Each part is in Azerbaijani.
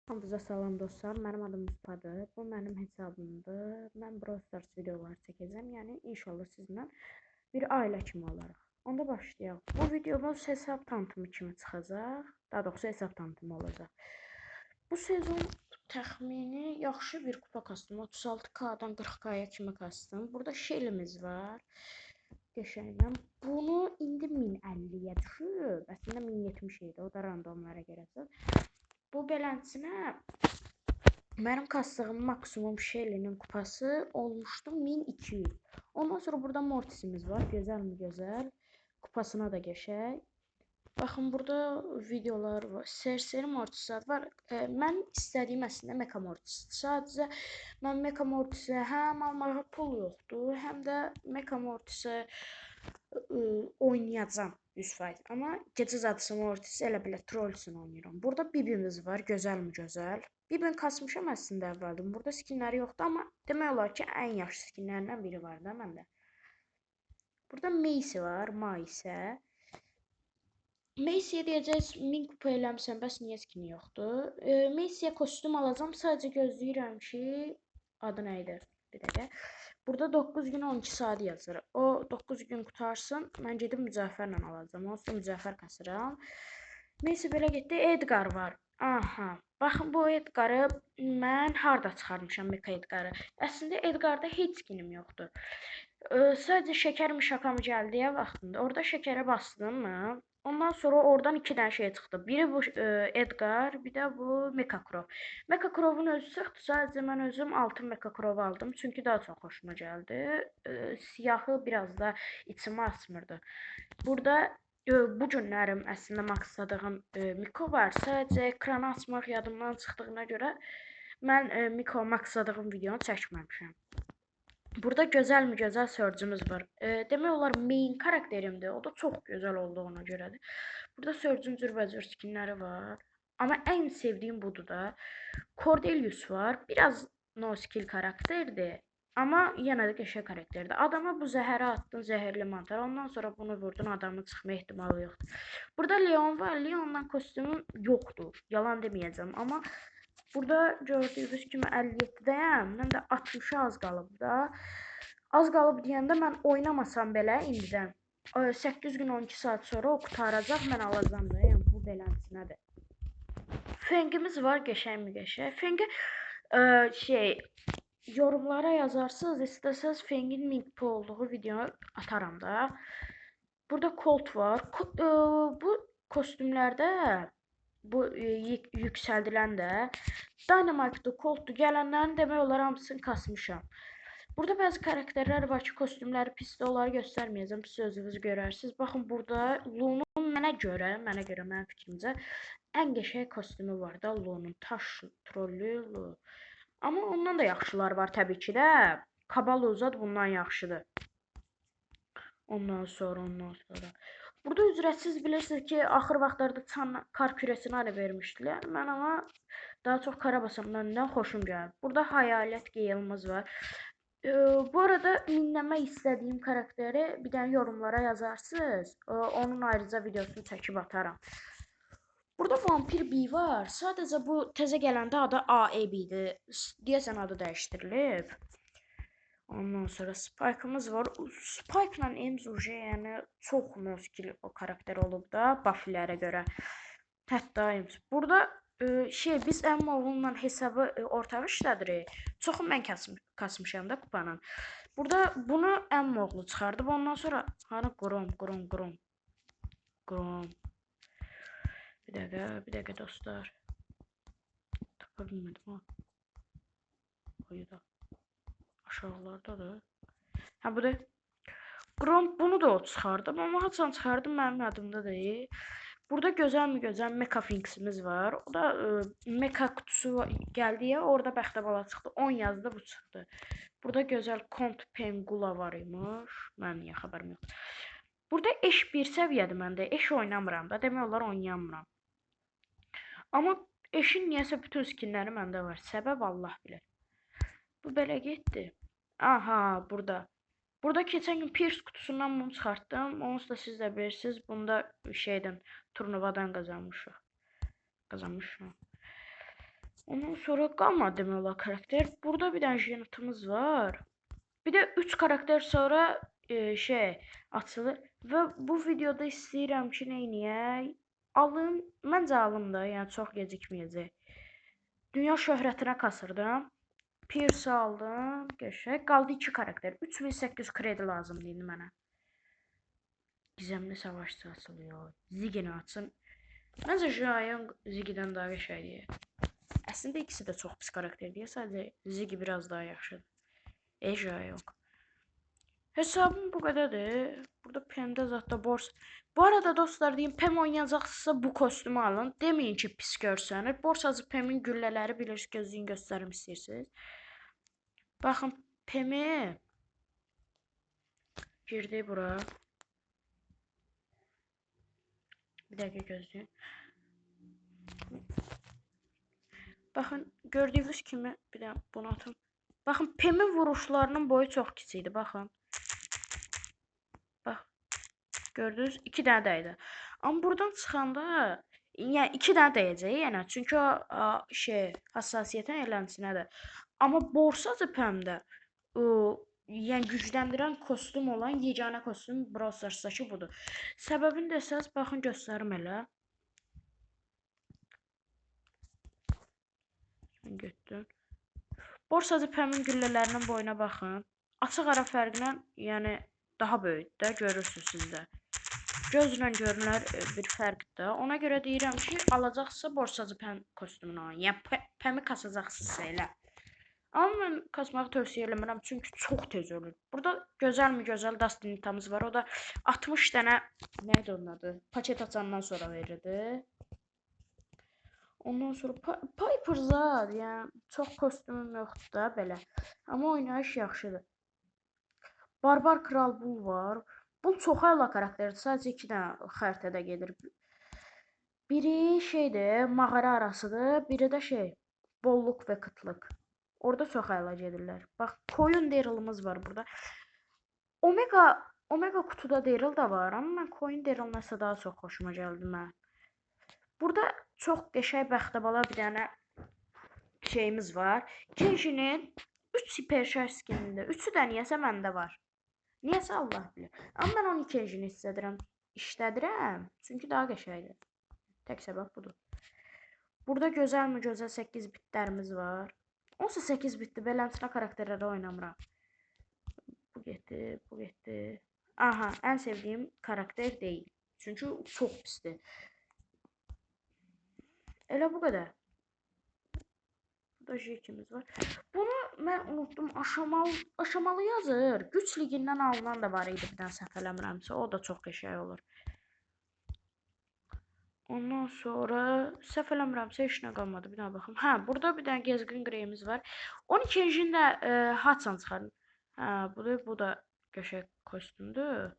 Hamınıza salam dostlar. Mənim adım Mustafadır. Bu mənim hesabımdır. Mən Brawl Stars videoları çəkəcəm. Yəni inşallah sizinlə bir ailə kimi olaraq. Onda başlayaq. Bu videomuz hesab tanıtımı kimi çıxacaq. Daha doğrusu hesab tanıtımı olacaq. Bu sezon təxmini yaxşı bir kupa kastım. 36K-dan 40K-ya kimi kastım. Burada Shelly'miz var. Qəşəngdən. Bunu indi 1050-yə düşüb. Əslində 1070 idi. O da randomlara gələcək. Bu beləsinə mənim kastığım maksimum Shelly'nin kupası olmuşdu 1200. Ondan sonra burada Mortis'imiz var. Gözəl mi gözəl. Kupasına da geçək. Baxın burada videolar var. Seri Mortis var. Mən istədiyim əslində Mecha Mortis. Sadəcə mən Mecha Mortis'ə həm almağa pul yoxdur, həm də Mecha Mortis'ə oynayacağam 100%. Amma gecə cadısı Mortis elə belə troll üçün oynayıram. Burada Bibimiz var. Gözəl mi gözəl. Bibin kasmışam əslində əvvəldən. Burada skinləri yoxdur, amma demək olar ki, ən yaxşı skinlərdən biri var da məndə. Burada Macy var, Maysə. Macy'yə deyəcəyiz 1000 kupa eləmişəm, bəs niyə skini yoxdur? Macy'yə kostyum alacağam, sadəcə gözləyirəm ki, adı nə idi? Bir dəqiqə. Burada 9 gün 12 saat yazır. O 9 gün qutarsın, mən gedib Mücəffərlə alacağam. Onsuz da Mücəffər kasıram. Neyse belə getdi. Edgar var. Aha. Baxın bu Edgarı mən harda çıxarmışam Mecha Edgarı. Əslində Edgarda heç skinim yoxdur. Sadəcə şəkərim şakamı gəldiyə vaxtında orada şəkərə bastım mı? Ondan sonra oradan iki dənə şey çıxdı. Biri bu Edgar, bir də bu Mecha Crow. Mecha Crow'un özü çıxdı. Sadəcə mən özüm altın Mecha Crow aldım. Çünki daha çox xoşuma gəldi. Siyahı biraz da içimi açmırdı. Burada bu günlərim əslində maksadığım Miko var. Sadəcə ekranı açmaq yadımdan çıxdığına görə mən Miko maksadığım videonu çəkməmişəm. Burada gözəl mi gözəl Surge'ımız var. Demək olar main karakterimdir. O da çox gözəl olduğuna görədir. Burada Surge'un cürbəcür skinləri var. Amma ən sevdiyim budur da. Cordelius var. Biraz no skill karakterdir. Amma yenə də qəşəng karakterdir. Adama bu zəhəri attın, zəhərli mantar. Ondan sonra bunu vurdun, adamın çıxma ehtimalı yoxdur. Burada Leon var. Leon'dan kostyumum yoxdur. Yalan deməyəcəm. Amma burada gördüyünüz kimi 57-dəyəm. Mən də 60-a az qalıb da. Az qalıb deyəndə mən oynamasam belə indidən 8 gün 12 saat sonra o qutaracaq, mən alacağam da. Yəni bu beləsinədir. Fengimiz var, qəşəng mi qəşəng. Fengi yorumlara yazarsınız, istəsəz Fengin link olduğu video atarım da. Burada Colt var. Bu kostümlərdə bu yüksəldilən də Dynamite-dur, Colt-dur gələnlərin demək olar hamısını kasmışam. Burada bəzi karakterlər var ki, kostümləri pisdir, onları göstərməyəcəm, siz özünüz görərsiniz. Baxın burada Lu'nun mənə görə, mənim fikrimcə ən qəşəng kostümü var da Lu'nun, taş trollü Lu. Amma ondan da yaxşılar var təbii ki də. Kabalozad bundan yaxşıdır. Ondan sonra. Burada ücretsiz bilirsiniz ki, axır vaxtlarda kar kürəsini ara vermişdilər. Mən amma daha çox Karabasandan xoşum gəlir. Burada Hayalet Gale'ımız var. Bu arada minləmək istədiyim karakteri bir dənə yorumlara yazarsınız. Onun ayrıca videosunu çəkib atarım. Burada Vampir B var. Sadəcə bu təzə gələndə adı AEB idi. Deyəsən adı dəyişdirilib. Ondan sonra Spike'ımız var. Spike'la Enzo yəni çox noskil o karakter olub da buff'lərə görə. Hətta burada biz Emmoğlu'nla hesabı ortaq işlədirik. Çoxu mən kasmışam da kupanın. Burada bunu Emmoğlu çıxardıb. Ondan sonra hani Grom. Bir dəqiqə dostlar. Tapa bilmədim ha. Oyda. Aşağılardadır. Ha bu da Grom, bunu da o çıxardım. Amma haçan çıxardım mənim yadımda deyil. Burada gözəl mi gözəl Mecha Finks'imiz var. O da Mecha kutusu gəldiyə orada bəxtə bala çıxdı. 10 yazdı, bu çıxdı. Burada gözəl Kont Pengula var imiş. Mənim niyə xəbərim yox. Burada eş bir səviyyədir məndə. Eş oynamıram da. Demək olar oynayamıram. Amma eşin niyəsə bütün skinləri məndə var. Səbəb Allah bilir. Bu belə getdi. Aha, burada. Burada keçən gün Pierce kutusundan bunu çıxartdım. Onu da siz də bilirsiniz. Bunda turnuvadan qazanmışıq. Ondan sonra qalmadı demək olar karakter. Burada bir dənə jenitimiz var. Bir də 3 karakter sonra açılır və bu videoda istəyirəm ki, nə edək? Alım, məncə alım da, yəni çox gecikməyəcək. Dünya şöhrətinə kasırdım. Pierce aldım. Qəşəng. Qaldı 2 karakter. 3800 kredi lazımdır indi mənə. Gizemli savaşçı açılıyor. Zigini açsın. Məncə Jiayong Zigidən daha qəşəngdir. Əslində ikisi də çox pis karakterdir. Sadəcə Zigi biraz daha yaxşıdır. Jiayong. Hesabım bu qədərdir. Burada Pem'də zaten borsa. Bu arada dostlar deyim, Pem oynayacaqsınızsa bu kostümü alın. Deməyin ki, pis görsənir. Borsacı Pem'in güllələri bilirsiniz, gözlüyün göstərim istəyirsiniz. Baxın, Pem'i girdi bura. Bir dəqiqə gözləyin. Baxın, gördüyünüz kimi bir də bunu atım. Baxın, Pem'in vuruşlarının boyu çox kiçik idi, baxın. Bax. Gördünüz, 2 dənə dəydi. Amma buradan çıxanda, yəni 2 dənə dəyəcək, yəni çünki o hassasiyyətin eləmsinədir. Amma borsacı Pem'də yəni gücləndirən kostyum olan yeganə kostyum Brawl Stars'dakı budur. Səbəbini desəz, baxın göstərim elə. Mən getdim. Borsacı Pem'in güllələrinin boyuna baxın. Açıq ara fərqlə, yəni daha böyükdür də, görürsünüz siz də. Gözlə görünər bir fərqdir. Ona görə deyirəm ki, alacaqsa borsacı Pem kostyumunu alın. Yəni Pem'i kasacaqsınızsa elə. Amma mən kasmağı tövsiyə eləmirəm, çünki çox tez ölür. Burada gözəl Dustinitamız var. O da 60 dənə nədir onun adı? Paket açandan sonra verirdi. Ondan sonra Piper zad, yəni çox kostyumum yoxdur da belə. Amma oynayış yaxşıdır. Barbar Kral Bull var. Bu çox əla karakterdir. Sadəcə 2 dənə xəritədə gedir. Biri şeydir, mağara arasıdır. Biri də bolluq və qıtlıq. Orada çox əla gedirlər. Bax, Coin Daryl'ımız var burada. Omega kutuda Daryl da var, amma mən Coin Daryl nəsə daha çox xoşuma gəldi mən. Burada çox qəşəng bəxtəbala bir dənə şeyimiz var. Kenji'nin 3 super şarj skinində. 3'ü də niyəsə məndə var. Niyəsə Allah bilir. Amma mən 12 Kenji'ni işlədirəm. Çünki daha qəşəngdir. Tək səbəb budur. Burada gözəl 8 bitlərimiz var. 18 bitdi. Beləmsinə karakterlərə oynamıram. Bu getdi. Aha, ən sevdiyim karakter deyil. Çünki çox pisdir. Elə bu qədər. Burada Jekimiz var. Bunu mən unuttum. Aşamalı yazır. Güc ligindən alınan da var idi bir dənə səhv eləmirəmsə. O da çox qəşəng olur. Ondan sonra səhv eləmirəmsə heç nə qalmadı. Bir daha baxım. Hə, burada bir dənə Gezgin Grey'imiz var. 12-ci də Hatsan çıxardım. Hə, bu da qəşəng kostyumdur.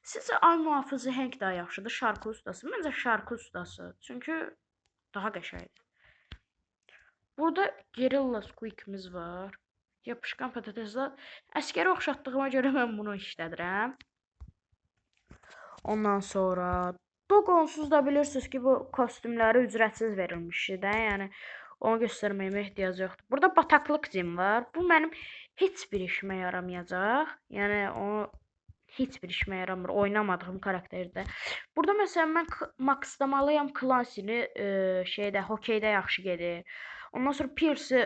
Sizcə ay mühafizı Hank daha yaxşıdır, şarkı ustası? Məncə şarkı ustası. Çünki daha qəşəngdir. Burada Guerrilla Squeak'imiz var. Yapışqan patateslər. Əskərə oxşatdığıma görə mən bunu işlədirəm. Ondan sonra onsuz da bilirsiniz ki, bu kostyumları ücretsiz verilmişdi də. Yəni onu göstərməyimə ehtiyac yoxdur. Burada bataqlıq Jim var. Bu mənim heç bir işimə yaramayacaq. Yəni o heç bir işimə yaramır. Oynamadığım karakterdə. Burada məsələn mən makslamalıyam Clancy'ni hokeydə yaxşı gedir. Ondan sonra Pierce'i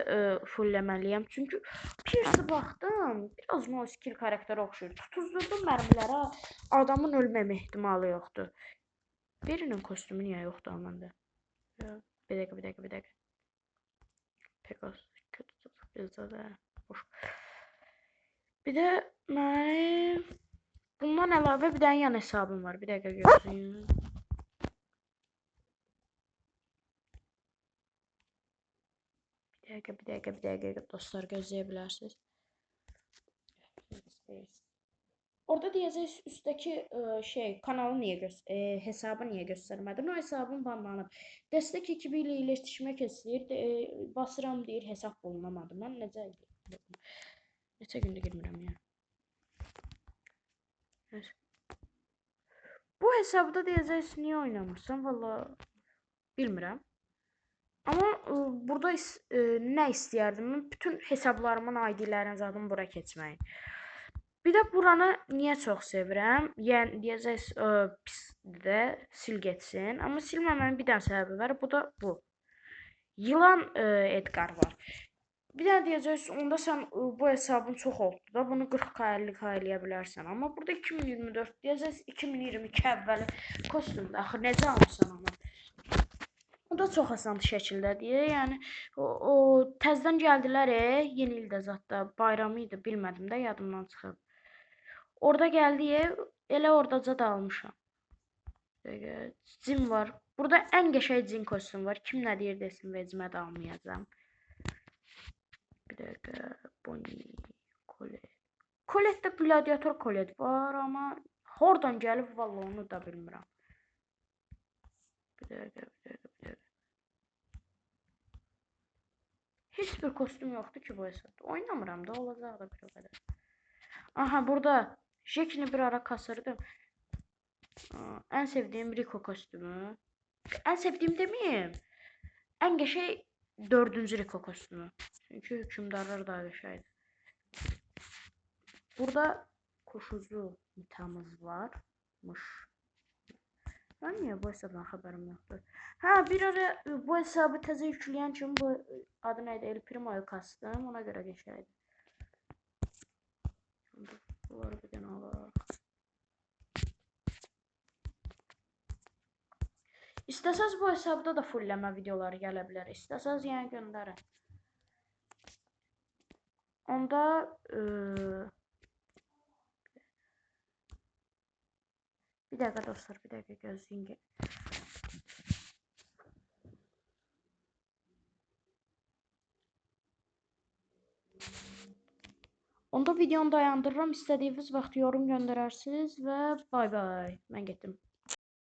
fullləməliyəm. Çünki Pierce'i baxdım, biraz no skill karakterə oxşuyur. Tutuzdurdum mərmilərə, adamın ölməmə ehtimalı yoxdur. Birinin kostyumu niyə yoxdur məndə? Bir dəqiqə. Pegasus kötü tutub bizdə də. Boş. Bir də mənim bundan əlavə bir dənə yan hesabım var. Bir dəqiqə gözləyin. Bir dəqiqə dostlar gözləyə bilərsiniz. Orada deyəcək üsttəki kanalı hesabı niyə göstərmədim? O hesabım banlanıb. Dəstək ekibi ilə iletişimə keçir. Basıram deyir hesab bulunamadı. Mən neçə gündür girmirəm yəni. Bu hesabda deyəcəksiniz niyə oynamırsan? Valla bilmirəm. Amma burada nə istəyərdim? Bütün hesablarımın ID-lərini zaten bura keçməyi. Bir də buranı niyə çox sevirəm? Yəni deyəcəksiniz pisdir də, sil getsin. Amma silməməyin bir dənə səbəbi var. Bu da bu. Yılan Edgar var. Bir də deyəcəksiniz, onda sən bu hesabın çox oldu da, bunu 40k 50k eləyə bilərsən. Amma burada 2024 deyəcəksiniz, 2022 əvvəli kostyumda. Axı necə almısan onu? O da çox asan şəkildədir. Yəni o təzədən gəldilər, yeni ildə zətdə bayramı idi, bilmədim də, yadımdan çıxıb. Orada gəldi, elə ordaca da almışam. Cin var. Burada ən qəşəng cin kostyum var. Kim nə deyir desin, vecimə də almayacağam. Bir dəqiqə, Bonnie, Colette. Colette'də gladiator Colette var, amma oradan gəlib vallahi onu da bilmirəm. Bir dəqiqə. Heç bir kostyum yoxdur ki bu hesabda. Oynamıram da, olacaq da bir o qədər. Aha, burada Jekini bir ara kasırdım. Ən sevdiyim Rico kostyumu. Ən sevdiyim deməyim. Ən qəşəng 4-cü Rico kostyumu. Çünki hökmdarlar daha qəşəngdir. Burada koşucu mitamız varmış. Ben niye bu hesabdan xəbərim yoxdur? Ha, bir ara bu hesabı təzə yükləyən kimi bu adı neydi? El Primo'yu kastım. Ona görə geçəydi. Bunları bir dənə alaq. İstəsəz bu hesabda da fullləmə videoları gələ bilər. İstəsəz yəni göndərin. Onda bir dəqiqə dostlar, bir dəqiqə gözləyin. Onda videonu dayandırıram. İstədiyiniz vaxt yorum göndərərsiniz və bay bay. Mən getdim.